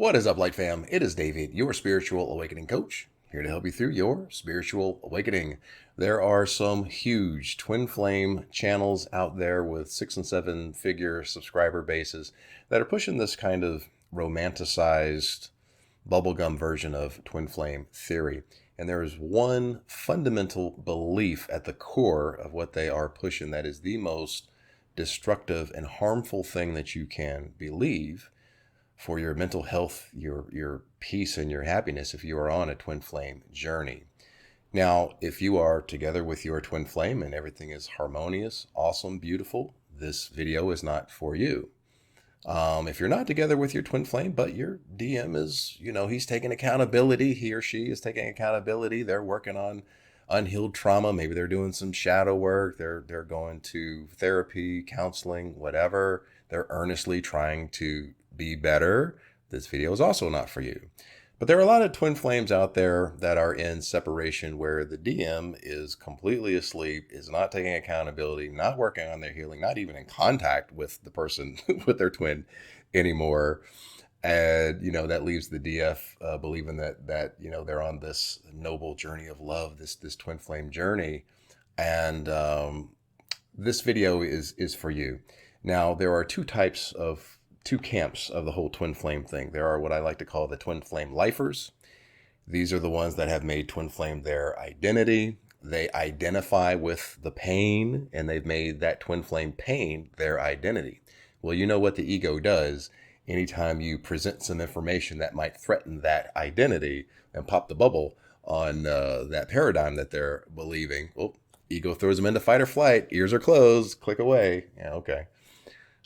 What is up, Light Fam? It is David, your spiritual awakening coach, here to help you through your spiritual awakening. There are some huge twin flame channels out there with 6 and 7 figure subscriber bases that are pushing this kind of romanticized bubblegum version of twin flame theory. And there is one fundamental belief at the core of what they are pushing that is the most destructive and harmful thing that you can believe for your mental health, your peace, and your happiness if you are on a twin flame journey. Now, if you are together with your twin flame and everything is harmonious, awesome, beautiful, this video is not for you. If you're not together with your twin flame, but your DM is, he's taking accountability, he or she is taking accountability, they're working on unhealed trauma, maybe they're doing some shadow work, they're going to therapy, counseling, whatever, they're earnestly trying to be better, this video is also not for you. But there are a lot of twin flames out there that are in separation where the DM is completely asleep, is not taking accountability, not working on their healing, not even in contact with the person, with their twin anymore. And, that leaves the DF believing that they're on this noble journey of love, this twin flame journey. And this video is for you. Now, there are two camps of the whole twin flame thing. There are what I like to call the twin flame lifers. These are the ones that have made twin flame their identity. They identify with the pain, and they've made that twin flame pain their identity. Well, you know what the ego does anytime you present some information that might threaten that identity and pop the bubble on that paradigm that they're believing. Well, ego throws them into fight or flight. Ears are closed. Click away. Yeah, okay.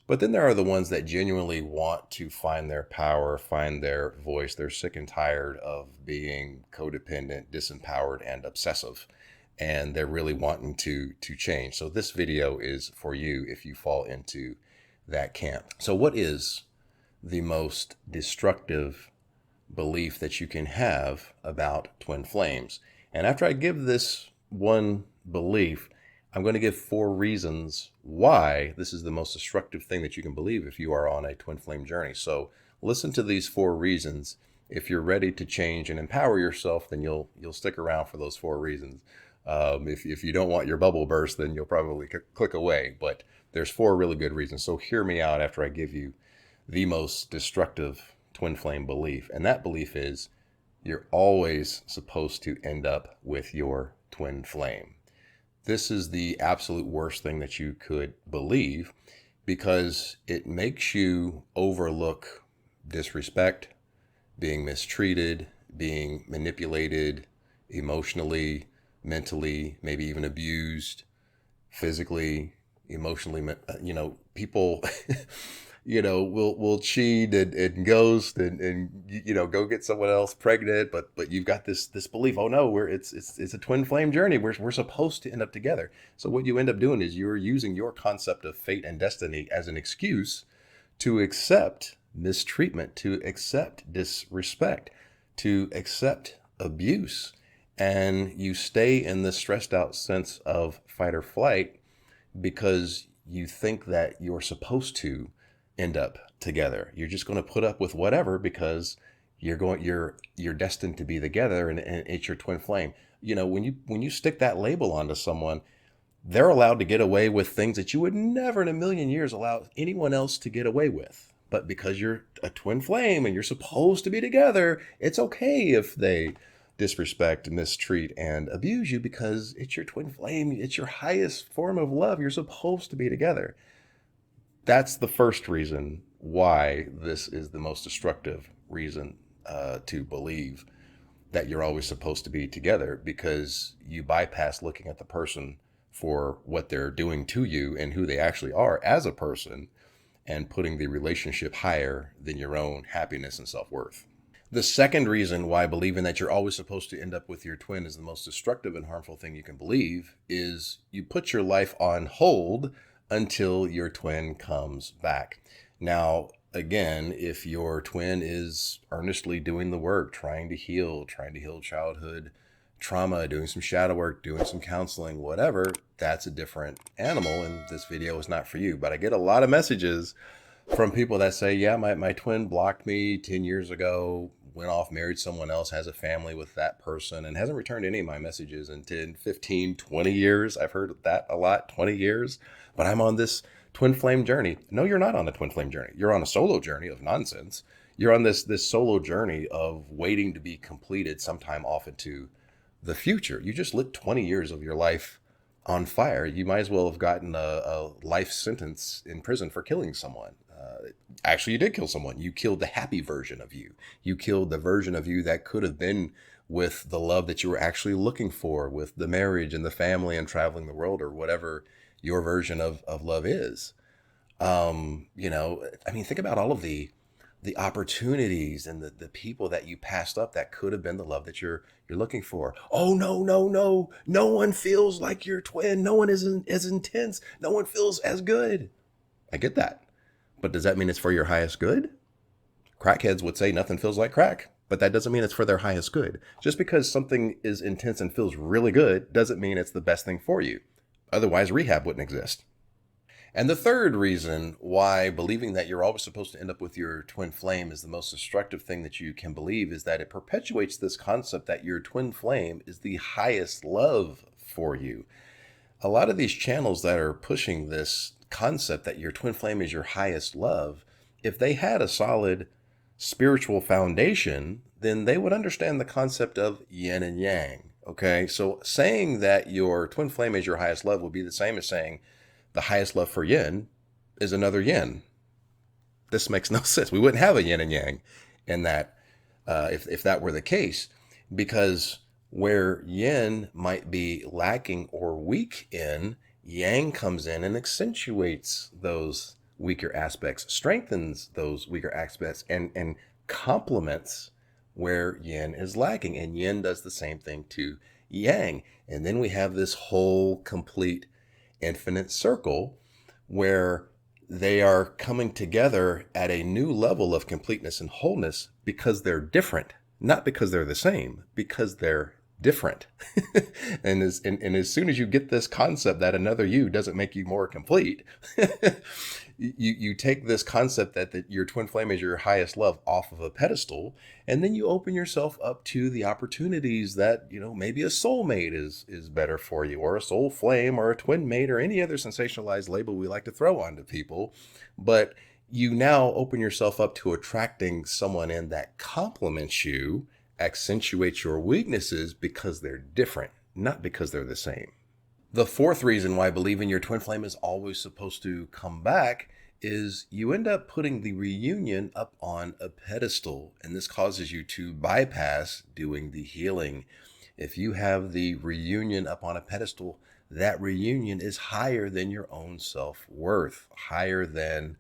But then there are the ones that genuinely want to find their power, find their voice. They're sick and tired of being codependent, disempowered, and obsessive. And they're really wanting to change. So this video is for you if you fall into that camp. So what is the most destructive belief that you can have about twin flames? And after I give this one belief, I'm going to give 4 reasons why this is the most destructive thing that you can believe if you are on a twin flame journey. So listen to these 4 reasons. If you're ready to change and empower yourself, then you'll stick around for those 4 reasons. If you don't want your bubble burst, then you'll probably click away. But there's 4 really good reasons. So hear me out after I give you the most destructive twin flame belief. And that belief is you're always supposed to end up with your twin flame. This is the absolute worst thing that you could believe because it makes you overlook disrespect, being mistreated, being manipulated emotionally, mentally, maybe even abused, physically, emotionally. People, will cheat and ghost and go get someone else pregnant, but you've got this belief, oh no, it's a twin flame journey. We're supposed to end up together. So what you end up doing is you're using your concept of fate and destiny as an excuse to accept mistreatment, to accept disrespect, to accept abuse. And you stay in this stressed out sense of fight or flight because you think that you're supposed to end up together. You're just going to put up with whatever because you're destined to be together, and it's your twin flame. When you stick that label onto someone, they're allowed to get away with things that you would never in a million years allow anyone else to get away with. But because you're a twin flame and you're supposed to be together, it's okay if they disrespect, mistreat, and abuse you because it's your twin flame. It's your highest form of love. You're supposed to be together. That's the first reason why this is the most destructive reason to believe that you're always supposed to be together, because you bypass looking at the person for what they're doing to you and who they actually are as a person and putting the relationship higher than your own happiness and self-worth. The second reason why believing that you're always supposed to end up with your twin is the most destructive and harmful thing you can believe is you put your life on hold until your twin comes back. Now, again, if your twin is earnestly doing the work, trying to heal childhood trauma, doing some shadow work, doing some counseling, whatever, that's a different animal, and this video is not for you. But I get a lot of messages From people that say, yeah, my twin blocked me 10 years ago, went off, married someone else, has a family with that person, and hasn't returned any of my messages in 10, 15, 20 years. I've heard that a lot, 20 years. But I'm on this twin flame journey. No, you're not on a twin flame journey. You're on a solo journey of nonsense. You're on this solo journey of waiting to be completed sometime off into the future. You just lit 20 years of your life on fire. You might as well have gotten a life sentence in prison for killing someone. Actually, you did kill someone. You killed the happy version of you. You killed the version of you that could have been with the love that you were actually looking for, with the marriage and the family and traveling the world, or whatever your version of love is. I mean, think about all of the opportunities and the people that you passed up that could have been the love that you're looking for. Oh, no, no, no. No one feels like your twin. No one is as intense. No one feels as good. I get that. But does that mean it's for your highest good? Crackheads would say nothing feels like crack, but that doesn't mean it's for their highest good. Just because something is intense and feels really good doesn't mean it's the best thing for you. Otherwise, rehab wouldn't exist. And the third reason why believing that you're always supposed to end up with your twin flame is the most destructive thing that you can believe is that it perpetuates this concept that your twin flame is the highest love for you. A lot of these channels that are pushing this concept that your twin flame is your highest love, if they had a solid spiritual foundation, then they would understand the concept of yin and yang. Okay, so saying that your twin flame is your highest love would be the same as saying the highest love for yin is another yin. This makes no sense. We wouldn't have a yin and yang in that if that were the case, because where yin might be lacking or weak in, yang comes in and accentuates those weaker aspects, strengthens those weaker aspects, and complements where yin is lacking. And yin does the same thing to yang. And then we have this whole complete infinite circle where they are coming together at a new level of completeness and wholeness because they're different, not because they're the same, because they're different. and as soon as you get this concept that another you doesn't make you more complete, you take this concept that your twin flame is your highest love off of a pedestal, and then you open yourself up to the opportunities that, maybe a soulmate is better for you, or a soul flame, or a twin mate, or any other sensationalized label we like to throw onto people. But you now open yourself up to attracting someone in that complements you, accentuates your weaknesses because they're different, not because they're the same. The fourth reason why believing your twin flame is always supposed to come back is you end up putting the reunion up on a pedestal, and this causes you to bypass doing the healing. If you have the reunion up on a pedestal, that reunion is higher than your own self-worth, higher than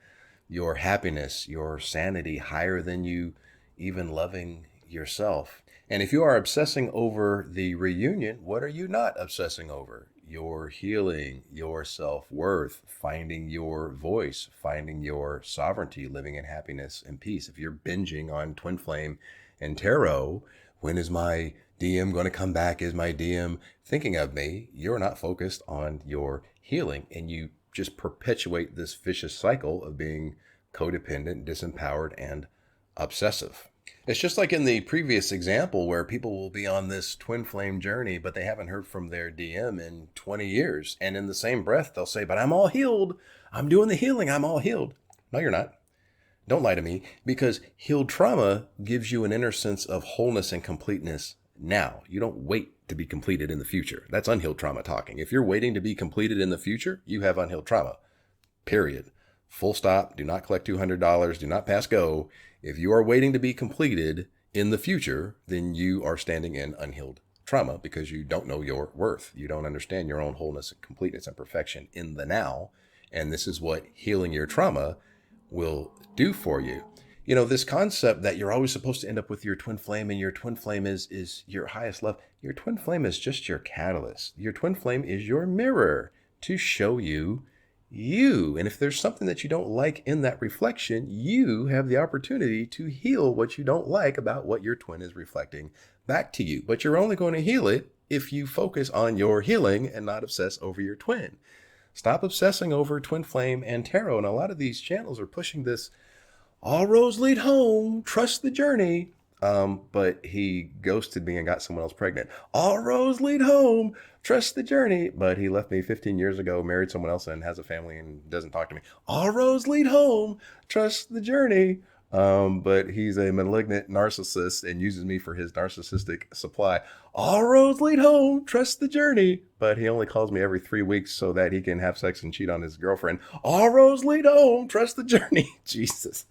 your happiness, your sanity, higher than you even loving yourself. And if you are obsessing over the reunion, what are you not obsessing over? Your healing, your self-worth, finding your voice, finding your sovereignty, living in happiness and peace. If you're binging on twin flame and tarot, when is my DM going to come back? Is my DM thinking of me? You're not focused on your healing, and you just perpetuate this vicious cycle of being codependent, disempowered, and obsessive. It's just like in the previous example where people will be on this twin flame journey, but they haven't heard from their DM in 20 years. And in the same breath, they'll say, but I'm all healed. I'm doing the healing. I'm all healed. No, you're not. Don't lie to me, because healed trauma gives you an inner sense of wholeness and completeness now. You don't wait to be completed in the future. That's unhealed trauma talking. If you're waiting to be completed in the future, you have unhealed trauma. Period. Full stop. Do not collect $200. Do not pass go. If you are waiting to be completed in the future, then you are standing in unhealed trauma because you don't know your worth. You don't understand your own wholeness, completeness, and perfection in the now. And this is what healing your trauma will do for you. This concept that you're always supposed to end up with your twin flame, and your twin flame is your highest love. Your twin flame is just your catalyst. Your twin flame is your mirror to show you. And if there's something that you don't like in that reflection, you have the opportunity to heal what you don't like about what your twin is reflecting back to you. But you're only going to heal it if you focus on your healing and not obsess over your twin. Stop obsessing over twin flame and tarot. And a lot of these channels are pushing this all roads lead home, trust the journey. But he ghosted me and got someone else pregnant. All roads lead home, trust the journey. But he left me 15 years ago, married someone else, and has a family and doesn't talk to me. All roads lead home, trust the journey. But he's a malignant narcissist and uses me for his narcissistic supply. All roads lead home, trust the journey. But he only calls me every 3 weeks so that he can have sex and cheat on his girlfriend. All roads lead home, trust the journey. Jesus.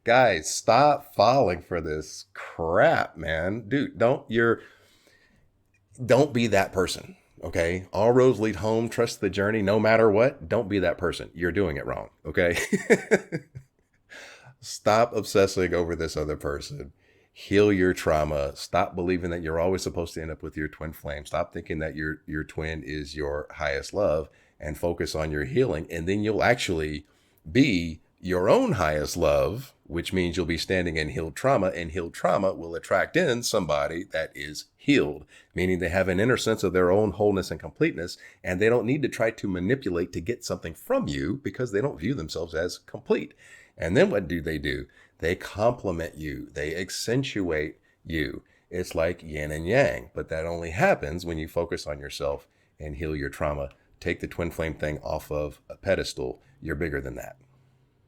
Guys, stop falling for this crap, man. Dude, don't be that person. Okay. All roads lead home, trust the journey, no matter what. Don't be that person. You're doing it wrong. Okay. Stop obsessing over this other person. Heal your trauma. Stop believing that you're always supposed to end up with your twin flame. Stop thinking that your twin is your highest love, and focus on your healing. And then you'll actually be your own highest love, which means you'll be standing in healed trauma, and healed trauma will attract in somebody that is healed, meaning they have an inner sense of their own wholeness and completeness, and they don't need to try to manipulate to get something from you because they don't view themselves as complete. And then what do? They complement you. They accentuate you. It's like yin and yang, but that only happens when you focus on yourself and heal your trauma. Take the twin flame thing off of a pedestal. You're bigger than that.